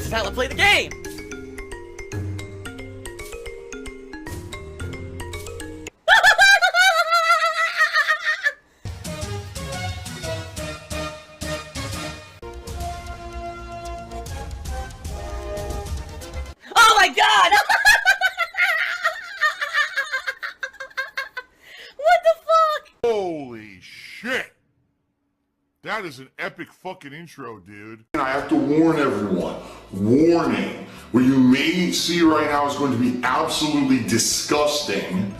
This is how I play the game! Oh my god! What the fuck? Holy shit! That is an epic fucking intro, dude. And I have to warn everyone. Warning. What you may see right now is going to be absolutely disgusting.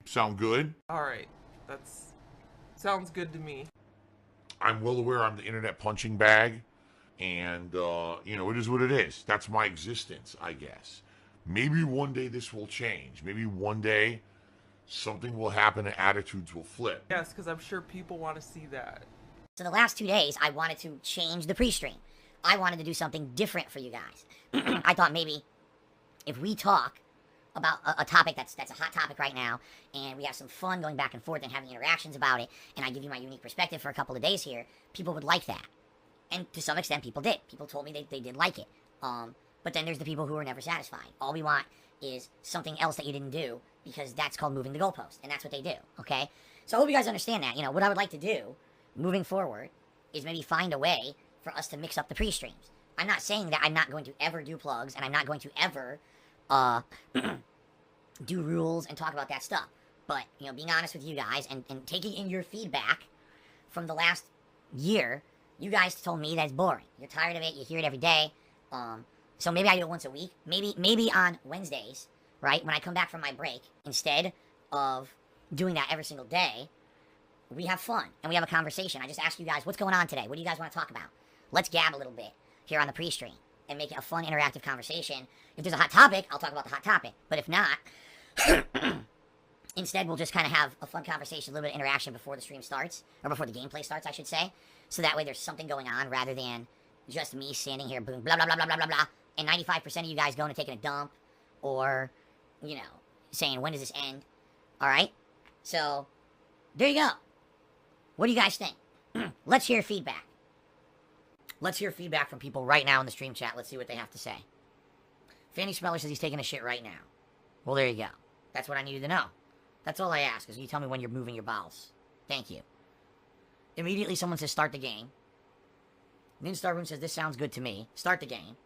Sound good? Alright, sounds good to me. I'm well aware I'm the internet punching bag. And, you know, it is what it is. That's my existence, I guess. Maybe one day this will change. Maybe one day something will happen and attitudes will flip. Yes, because I'm sure people want to see that. So the last 2 days, I wanted to change the pre-stream. I wanted to do something different for you guys. I thought maybe if we talk about a topic that's a hot topic right now, and we have some fun going back and forth and having interactions about it, and I give you my unique perspective for a couple of days here, people would like that. And to some extent, people did. People told me they did like it. But then there's the people who are never satisfied. All we want is something else that you didn't do, because that's called moving the goalpost, and that's what they do, okay? So I hope you guys understand that. You know, what I would like to do, moving forward, is maybe find a way for us to mix up the pre-streams. I'm not saying that I'm not going to ever do plugs, and I'm not going to ever, do rules and talk about that stuff. But, you know, being honest with you guys, and taking in your feedback from the last year, you guys told me that's boring. You're tired of it, you hear it every day. So maybe I do it once a week. Maybe on Wednesdays, right, when I come back from my break, instead of doing that every single day, we have fun and we have a conversation. I just ask you guys, what's going on today? What do you guys want to talk about? Let's gab a little bit here on the pre-stream and make it a fun, interactive conversation. If there's a hot topic, I'll talk about the hot topic. But if not, instead we'll just kind of have a fun conversation, a little bit of interaction before the stream starts, or before the gameplay starts, I should say. So that way there's something going on rather than just me standing here, boom, blah, blah, blah, blah, blah, blah, blah, and 95% of you guys going and taking a dump, or, you know, saying, when does this end? Alright? So, there you go. What do you guys think? Let's hear feedback. Let's hear feedback from people right now in the stream chat. Let's see what they have to say. Fanny Smeller says he's taking a shit right now. Well, there you go. That's what I needed to know. That's all I ask, is you tell me when you're moving your bowels. Thank you. Immediately someone says start the game. Ninstar Room says this sounds good to me. Start the game.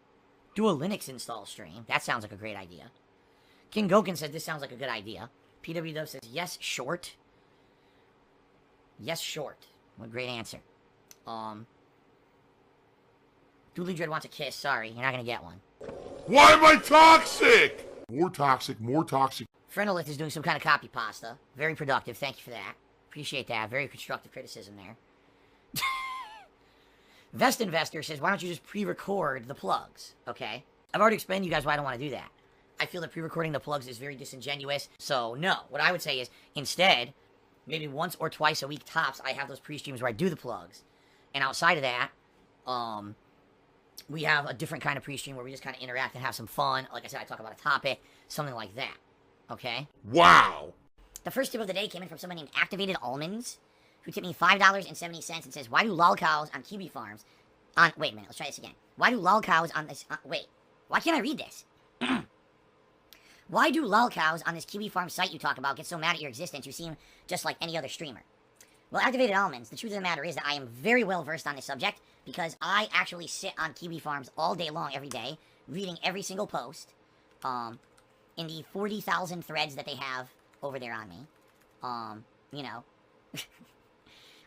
Do a Linux install stream. That sounds like a great idea. King Goken said this sounds like a good idea. PW Dove says yes, short. Yes, short. What a great answer. Dooley Dread wants a kiss. Sorry, you're not gonna get one. Why am I toxic? More toxic, more toxic. Frenolith is doing some kind of copy pasta. Very productive. Thank you for that. Appreciate that. Very constructive criticism there. Vest Investor says, why don't you just pre-record the plugs? Okay. I've already explained to you guys why I don't want to do that. I feel that pre-recording the plugs is very disingenuous. So, no. What I would say is, instead, maybe once or twice a week tops, I have those pre-streams where I do the plugs. And outside of that, we have a different kind of pre-stream where we just kind of interact and have some fun. Like I said, I talk about a topic, something like that. Okay? Wow. The first tip of the day came in from someone named Activated Almonds, who tipped me $5.70 and says, why do lolcows on kiwifarms on... Wait a minute, let's try this again. Why do lolcows on this... wait, why can't I read this? Why do lolcows on this kiwifarm site you talk about get so mad at your existence? You seem just like any other streamer. Well, Activated Almonds, the truth of the matter is that I am very well versed on this subject because I actually sit on kiwifarms all day long, every day, reading every single post in the 40,000 threads that they have over there on me. You know...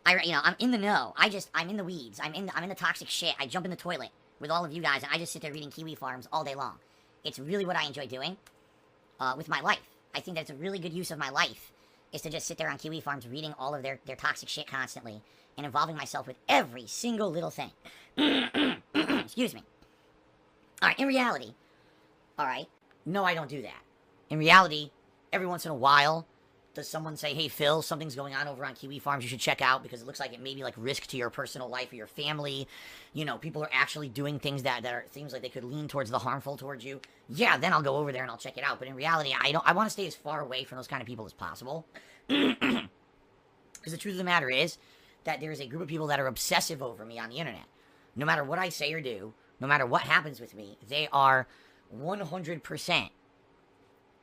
I'm in the know. I'm in the weeds. I'm in the toxic shit. I jump in the toilet with all of you guys, and I just sit there reading kiwifarms all day long. It's really what I enjoy doing with my life. I think that's a really good use of my life, is to just sit there on kiwifarms reading all of their toxic shit constantly and involving myself with every single little thing. Excuse me. Alright, in reality, alright, no, I don't do that. In reality, every once in a while, does someone say, hey, Phil, something's going on over on kiwifarms you should check out because it looks like it may be like risk to your personal life or your family. You know, people are actually doing things that are things like they could lean towards the harmful towards you. Yeah, then I'll go over there and I'll check it out. But in reality, I want to stay as far away from those kind of people as possible. Because the truth of the matter is that there is a group of people that are obsessive over me on the internet. No matter what I say or do, no matter what happens with me, they are 100%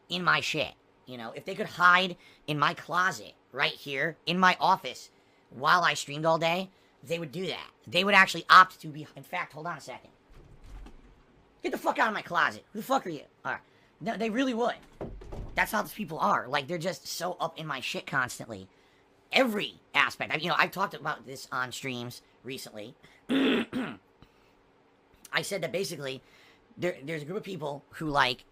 in my shit. You know, if they could hide in my closet right here in my office while I streamed all day, they would do that. They would actually opt to be. In fact, hold on a second. Get the fuck out of my closet. Who the fuck are you? All right. No, they really would. That's how these people are. Like, they're just so up in my shit constantly. Every aspect. I've talked about this on streams recently. I said that basically there's a group of people who, like,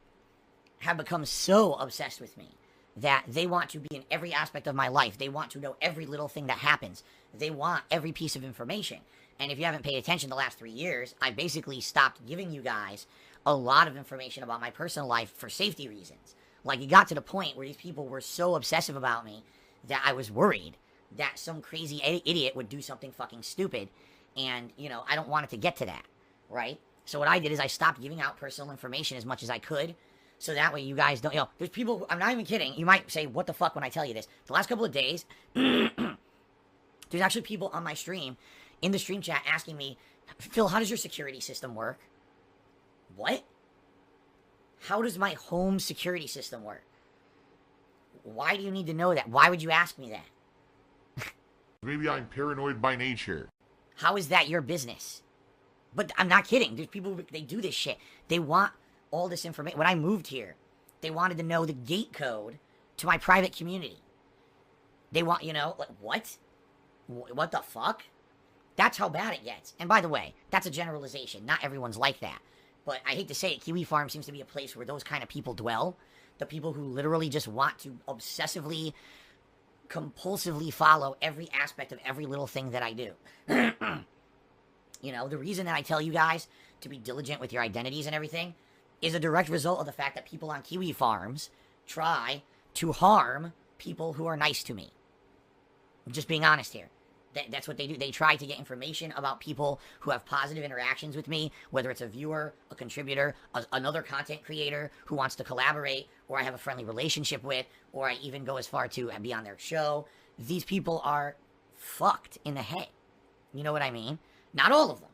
have become so obsessed with me that they want to be in every aspect of my life. They want to know every little thing that happens. They want every piece of information. And if you haven't paid attention the last 3 years, I basically stopped giving you guys a lot of information about my personal life for safety reasons. Like, it got to the point where these people were so obsessive about me that I was worried that some crazy idiot would do something fucking stupid. And, I don't want it to get to that, right? So what I did is I stopped giving out personal information as much as I could. So that way you guys don't, there's people, I'm not even kidding. You might say, what the fuck when I tell you this? The last couple of days, there's actually people on my stream, in the stream chat, asking me, Phil, how does your security system work? What? How does my home security system work? Why do you need to know that? Why would you ask me that? Maybe I'm paranoid by nature. How is that your business? But I'm not kidding. There's people, they do this shit. They want all this information. When I moved here, they wanted to know the gate code to my private community. They want, like, what? What the fuck? That's how bad it gets. And by the way, that's a generalization. Not everyone's like that. But I hate to say it, Kiwi Farm seems to be a place where those kind of people dwell. The people who literally just want to obsessively, compulsively follow every aspect of every little thing that I do. The reason that I tell you guys to be diligent with your identities and everything is a direct result of the fact that people on Kiwi Farms try to harm people who are nice to me. I'm just being honest here. That's what they do. They try to get information about people who have positive interactions with me, whether it's a viewer, a contributor, another content creator who wants to collaborate, or I have a friendly relationship with, or I even go as far to be on their show. These people are fucked in the head. You know what I mean? Not all of them,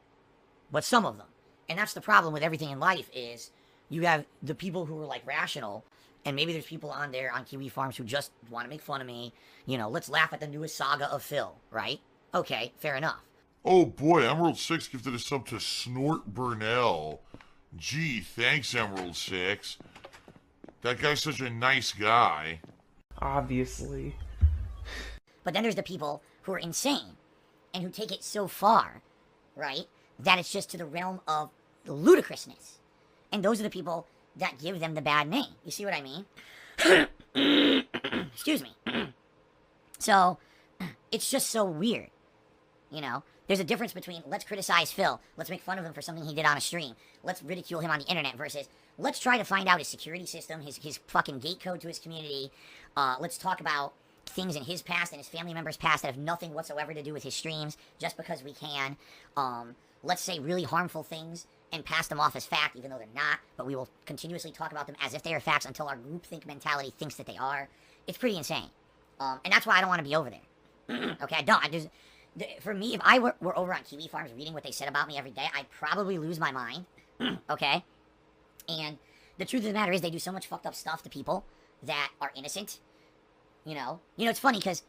but some of them. And that's the problem with everything in life is you have the people who are, like, rational, and maybe there's people on there on Kiwi Farms who just want to make fun of me. Let's laugh at the newest saga of Phil, right? Okay, fair enough. Oh boy, Emerald 6 gifted a sub to Snort Burnell. Gee, thanks, Emerald 6. That guy's such a nice guy. Obviously. But then there's the people who are insane and who take it so far, right, that it's just to the realm of ludicrousness. And those are the people that give them the bad name. You see what I mean? Excuse me. So, it's just so weird. There's a difference between let's criticize Phil, let's make fun of him for something he did on a stream, let's ridicule him on the internet, versus let's try to find out his security system, his fucking gate code to his community. Let's talk about things in his past and his family members' past that have nothing whatsoever to do with his streams, just because we can. Let's say really harmful things and pass them off as fact, even though they're not, but we will continuously talk about them as if they are facts until our groupthink mentality thinks that they are. It's pretty insane. And that's why I don't want to be over there. Okay, I don't. For me, if I were over on Kiwi Farms reading what they said about me every day, I'd probably lose my mind. Okay? And the truth of the matter is they do so much fucked up stuff to people that are innocent. It's funny because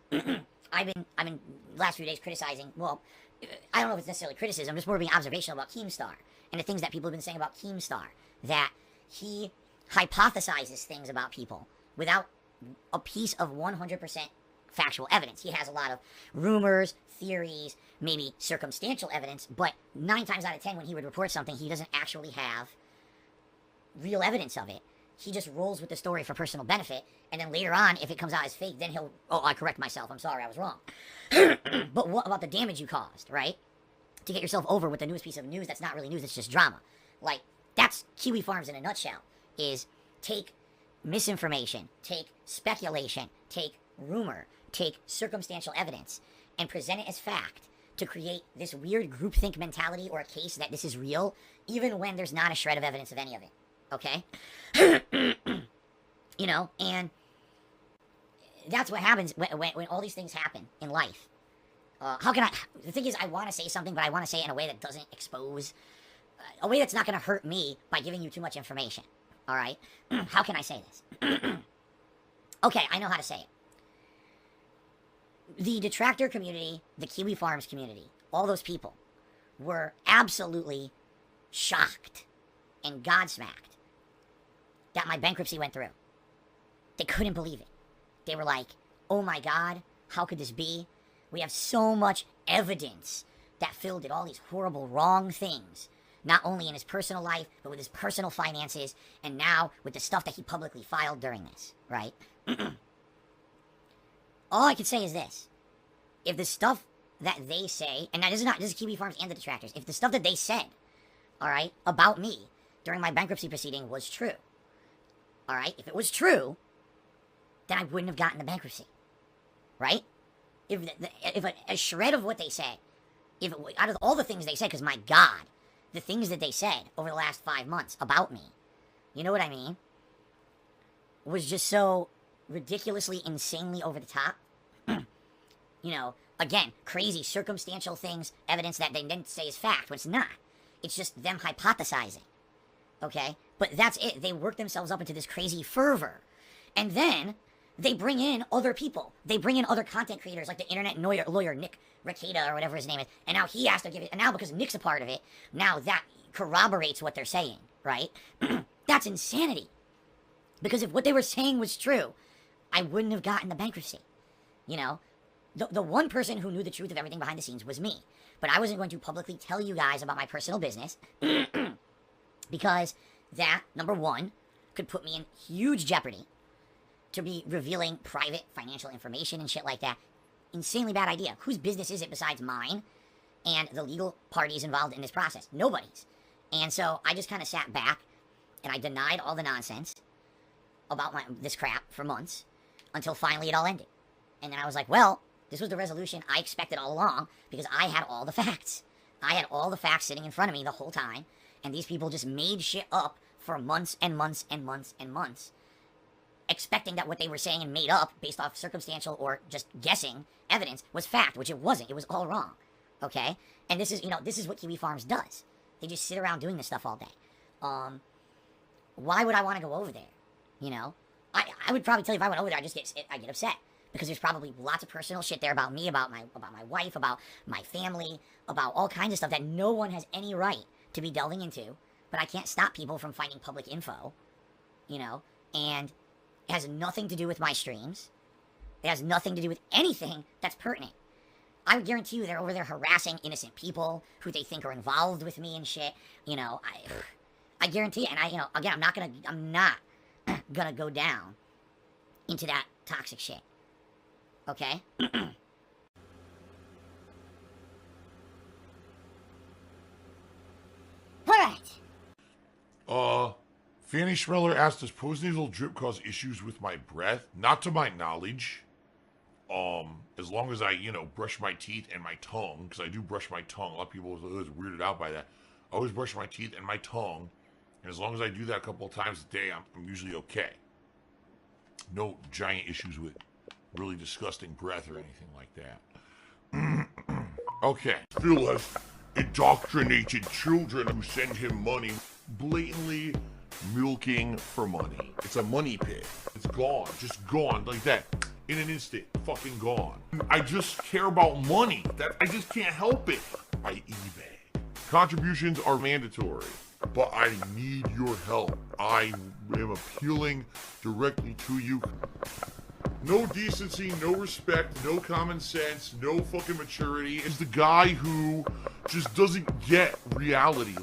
I've been last few days criticizing, well, I don't know if it's necessarily criticism, just more being observational about Keemstar and the things that people have been saying about Keemstar, that he hypothesizes things about people without a piece of 100% factual evidence. He has a lot of rumors, theories, maybe circumstantial evidence, but 9 times out of 10 when he would report something, he doesn't actually have real evidence of it. He just rolls with the story for personal benefit, and then later on, if it comes out as fake, then he'll, I correct myself, I'm sorry, I was wrong. But what about the damage you caused, right? To get yourself over with the newest piece of news that's not really news, it's just drama. Like, that's Kiwi Farms in a nutshell, is take misinformation, take speculation, take rumor, take circumstantial evidence, and present it as fact to create this weird groupthink mentality or a case that this is real, even when there's not a shred of evidence of any of it. Okay? And that's what happens when all these things happen in life. The thing is, I want to say something, but I want to say it in a way that doesn't expose a way that's not going to hurt me by giving you too much information. All right? How can I say this? Okay, I know how to say it. The detractor community, the Kiwi Farms community, all those people were absolutely shocked and godsmacked that my bankruptcy went through. They couldn't believe it. They were like, oh my God, how could this be? We have so much evidence that Phil did all these horrible, wrong things, not only in his personal life, but with his personal finances, and now with the stuff that he publicly filed during this, right? All I can say is this. If the stuff that they say, and this is Kiwi Farms and the detractors, if the stuff that they said, all right, about me during my bankruptcy proceeding was true, all right, if it was true, then I wouldn't have gotten the bankruptcy, right? If a shred of what they said, out of all the things they said, because my God, the things that they said over the last 5 months about me, you know what I mean, was just so ridiculously, insanely over the top. You know, again, crazy circumstantial things, evidence that they didn't say is fact, but it's not. It's just them hypothesizing, okay? But that's it. They work themselves up into this crazy fervor. And then they bring in other people. They bring in other content creators, like the internet lawyer Nick Rekieta, or whatever his name is. And now he has to give it, and now because Nick's a part of it, now that corroborates what they're saying, right? That's insanity. Because if what they were saying was true, I wouldn't have gotten the bankruptcy, you know? The one person who knew the truth of everything behind the scenes was me. But I wasn't going to publicly tell you guys about my personal business because that, number one, could put me in huge jeopardy to be revealing private financial information and shit like that. Insanely bad idea. Whose business is it besides mine and the legal parties involved in this process? Nobody's. And so I just kind of sat back and I denied all the nonsense about this crap for months until finally it all ended. And then I was like, well, this was the resolution I expected all along because I had all the facts. I had all the facts sitting in front of me the whole time, and these people just made shit up for months and months and months and months, expecting that what they were saying and made up based off circumstantial or just guessing evidence was fact, which it wasn't. It was all wrong, okay? And this is, this is what Kiwi Farms does. They just sit around doing this stuff all day. Why would I want to go over there, I would probably tell you if I went over there, I get upset. Because there's probably lots of personal shit there about me, about my wife, about my family, about all kinds of stuff that no one has any right to be delving into. But I can't stop people from finding public info, and it has nothing to do with my streams. It has nothing to do with anything that's pertinent. I would guarantee you they're over there harassing innocent people who they think are involved with me and shit. I guarantee it. And again, I'm not gonna go down into that toxic shit. Okay? Alright. Fanny Schmeller asked, does postnasal drip cause issues with my breath? Not to my knowledge. As long as I, brush my teeth and my tongue, because I do brush my tongue. A lot of people are weirded out by that. I always brush my teeth and my tongue, and as long as I do that a couple of times a day, I'm usually okay. No giant issues with really disgusting breath or anything like that. Okay. Phil has indoctrinated children who send him money, blatantly milking for money. It's a money pit. It's gone. Just gone like that. In an instant. Fucking gone. I just care about money. I just can't help it. I eBay. Contributions are mandatory, but I need your help. I am appealing directly to you. No decency, no respect, no common sense, no fucking maturity. Is the guy who just doesn't get reality.